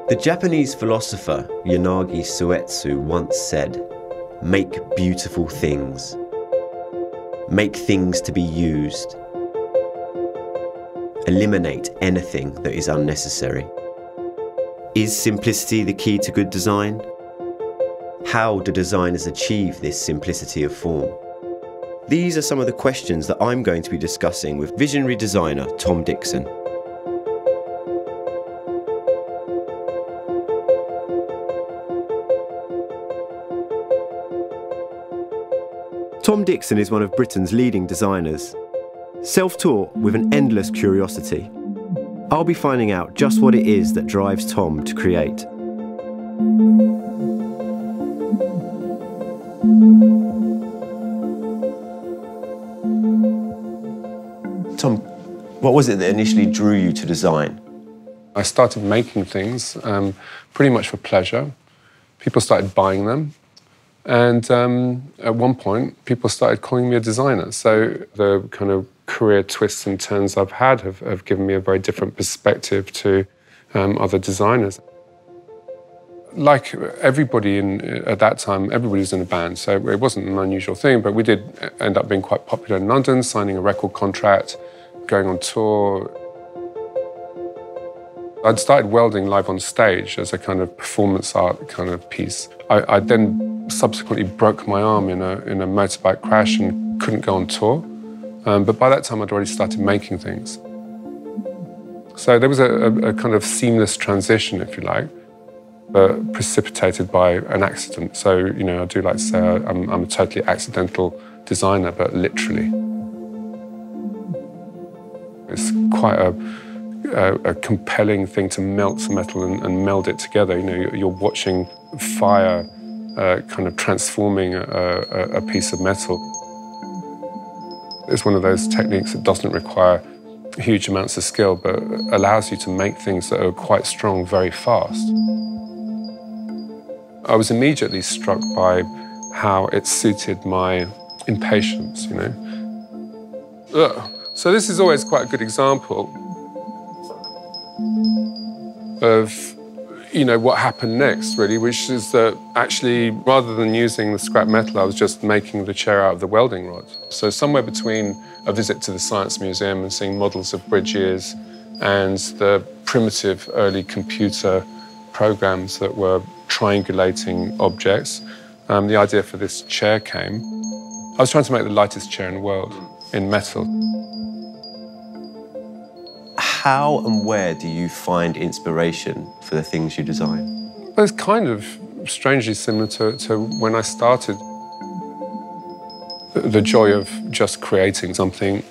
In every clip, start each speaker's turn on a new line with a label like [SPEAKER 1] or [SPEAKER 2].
[SPEAKER 1] The Japanese philosopher Yanagi Suetsu once said, "Make beautiful things. Make things to be used. Eliminate anything that is unnecessary." Is simplicity the key to good design? How do designers achieve this simplicity of form? These are some of the questions that I'm going to be discussing with visionary designer Tom Dixon. Tom Dixon is one of Britain's leading designers. Self-taught with an endless curiosity, I'll be finding out just what it is that drives Tom to create. Tom, what was it that initially drew you to design?
[SPEAKER 2] I started making things pretty much for pleasure. People started buying them. And at one point, people started calling me a designer. So the kind of career twists and turns I've had have given me a very different perspective to other designers. Like everybody at that time, everybody was in a band, so it wasn't an unusual thing, but we did end up being quite popular in London, signing a record contract, going on tour. I'd started welding live on stage as a kind of performance art kind of piece. I then subsequently broke my arm in a motorbike crash and couldn't go on tour. But by that time, I'd already started making things. So there was a kind of seamless transition, if you like, but precipitated by an accident. So, you know, I do like to say I'm a totally accidental designer, but literally. It's quite a compelling thing to melt metal and meld it together. You know, you're watching fire kind of transforming a piece of metal. It's one of those techniques that doesn't require huge amounts of skill, but allows you to make things that are quite strong very fast. I was immediately struck by how it suited my impatience, you know. So this is always quite a good example of, you know, what happened next, really, which is that actually, rather than using the scrap metal, I was just making the chair out of the welding rod. So somewhere between a visit to the Science Museum and seeing models of bridges and the primitive early computer programs that were triangulating objects, the idea for this chair came. I was trying to make the lightest chair in the world in metal.
[SPEAKER 1] How and where do you find inspiration for the things you design?
[SPEAKER 2] Well, it's kind of strangely similar to when I started. The joy of just creating something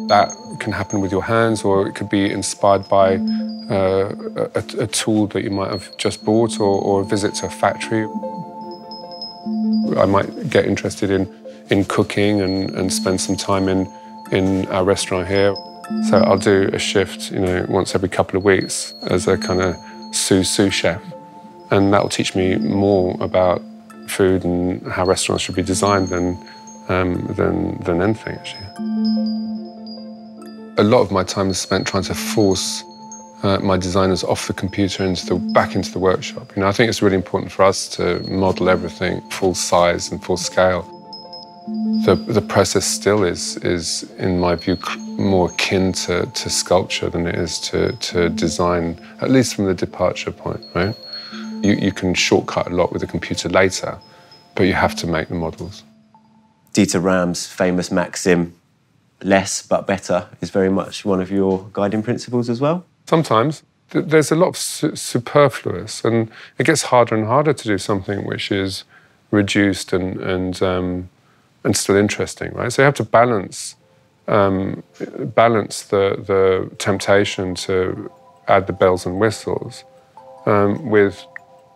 [SPEAKER 2] that can happen with your hands, or it could be inspired by a tool that you might have just bought, or a visit to a factory. I might get interested in cooking and spend some time in our restaurant here. So I'll do a shift, you know, once every couple of weeks as a kind of sous chef. And that will teach me more about food and how restaurants should be designed than anything, actually. A lot of my time is spent trying to force my designers off the computer back into the workshop. You know, I think it's really important for us to model everything full size and full scale. The process still is, in my view, more akin to sculpture than it is to design, at least from the departure point, right? You can shortcut a lot with a computer later, but you have to make the models.
[SPEAKER 1] Dieter Rams' famous maxim, less but better, is very much one of your guiding principles as well?
[SPEAKER 2] Sometimes. There's a lot of superfluous, and it gets harder and harder to do something which is reduced and still interesting, right? So you have to balance the temptation to add the bells and whistles with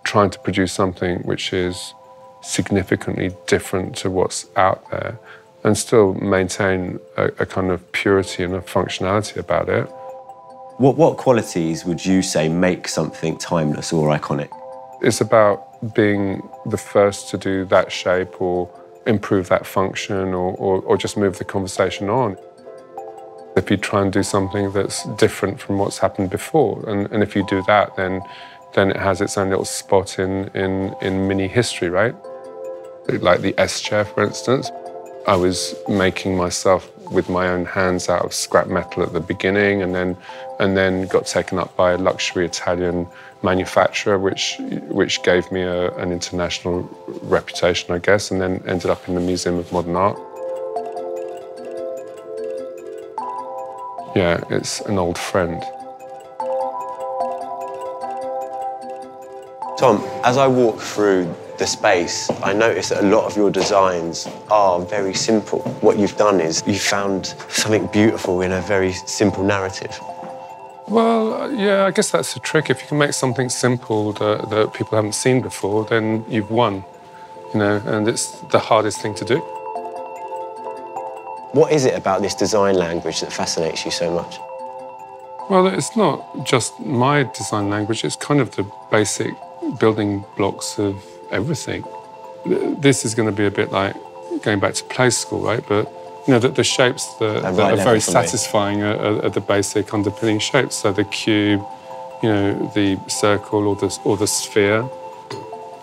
[SPEAKER 2] trying to produce something which is significantly different to what's out there and still maintain a kind of purity and a functionality about it.
[SPEAKER 1] What qualities would you say make something timeless or iconic?
[SPEAKER 2] It's about being the first to do that shape or improve that function or just move the conversation on. If you try and do something that's different from what's happened before, and if you do that, then it has its own little spot in mini history, right? Like the S chair, for instance. I was making myself with my own hands out of scrap metal at the beginning, and then got taken up by a luxury Italian manufacturer, which gave me an international reputation, I guess, and then ended up in the Museum of Modern Art. Yeah, it's an old friend.
[SPEAKER 1] Tom, as I walk through the space, I notice that a lot of your designs are very simple. What you've done is you've found something beautiful in a very simple narrative.
[SPEAKER 2] Well, yeah, I guess that's the trick. If you can make something simple that people haven't seen before, then you've won, you know, and it's the hardest thing to do.
[SPEAKER 1] What is it about this design language that fascinates you so much?
[SPEAKER 2] Well, it's not just my design language, it's kind of the basic building blocks of everything. This is going to be a bit like going back to play school, right? But you know, the shapes that are very satisfying are the basic underpinning shapes. So the cube, you know, the circle or the sphere,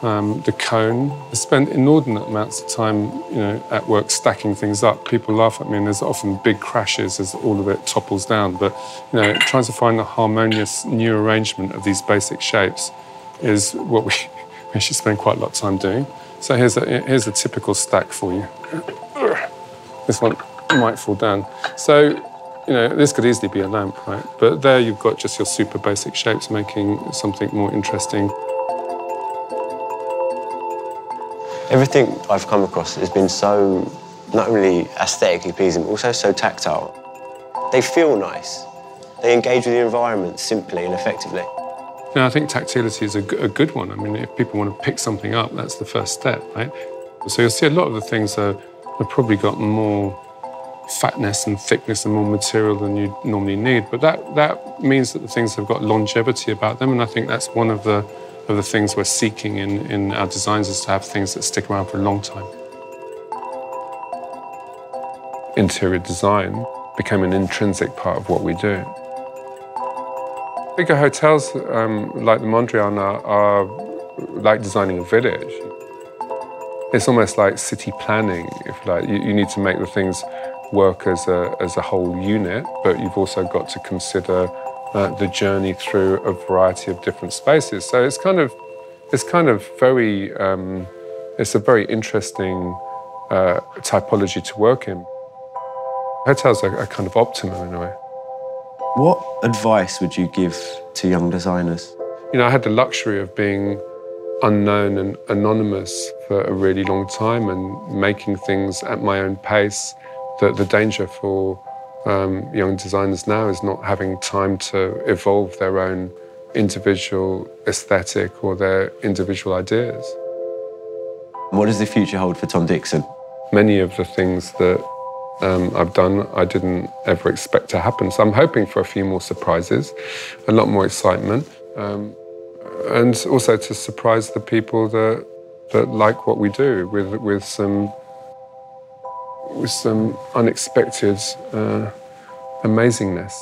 [SPEAKER 2] the cone. I spent inordinate amounts of time, you know, at work stacking things up. People laugh at me, and there's often big crashes as all of it topples down. But you know, trying to find a harmonious new arrangement of these basic shapes is what we should spend quite a lot of time doing. So here's a typical stack for you. This one might fall down. So, you know, this could easily be a lamp, right? But there you've got just your super basic shapes making something more interesting.
[SPEAKER 1] Everything I've come across has been so not only aesthetically pleasing, but also so tactile. They feel nice. They engage with the environment simply and effectively.
[SPEAKER 2] You know, I think tactility is a good one. I mean, if people want to pick something up, that's the first step, right? So you'll see a lot of the things have probably got more fatness and thickness and more material than you normally need. But that means that the things have got longevity about them, and I think that's one of the things we're seeking in our designs, is to have things that stick around for a long time. Interior design became an intrinsic part of what we do. Bigger hotels like the Mondrian are like designing a village. It's almost like city planning, if you like. You need to make the things work as a whole unit, but you've also got to consider the journey through a variety of different spaces. So it's kind of very, it's a very interesting typology to work in. Hotels are kind of optimum in a way.
[SPEAKER 1] What advice would you give to young designers?
[SPEAKER 2] You know, I had the luxury of being unknown and anonymous for a really long time and making things at my own pace. The danger for young designers now is not having time to evolve their own individual aesthetic or their individual ideas.
[SPEAKER 1] What does the future hold for Tom Dixon?
[SPEAKER 2] Many of the things that I've done, I didn't ever expect to happen. So I'm hoping for a few more surprises, a lot more excitement, and also to surprise the people that like what we do with some unexpected amazingness.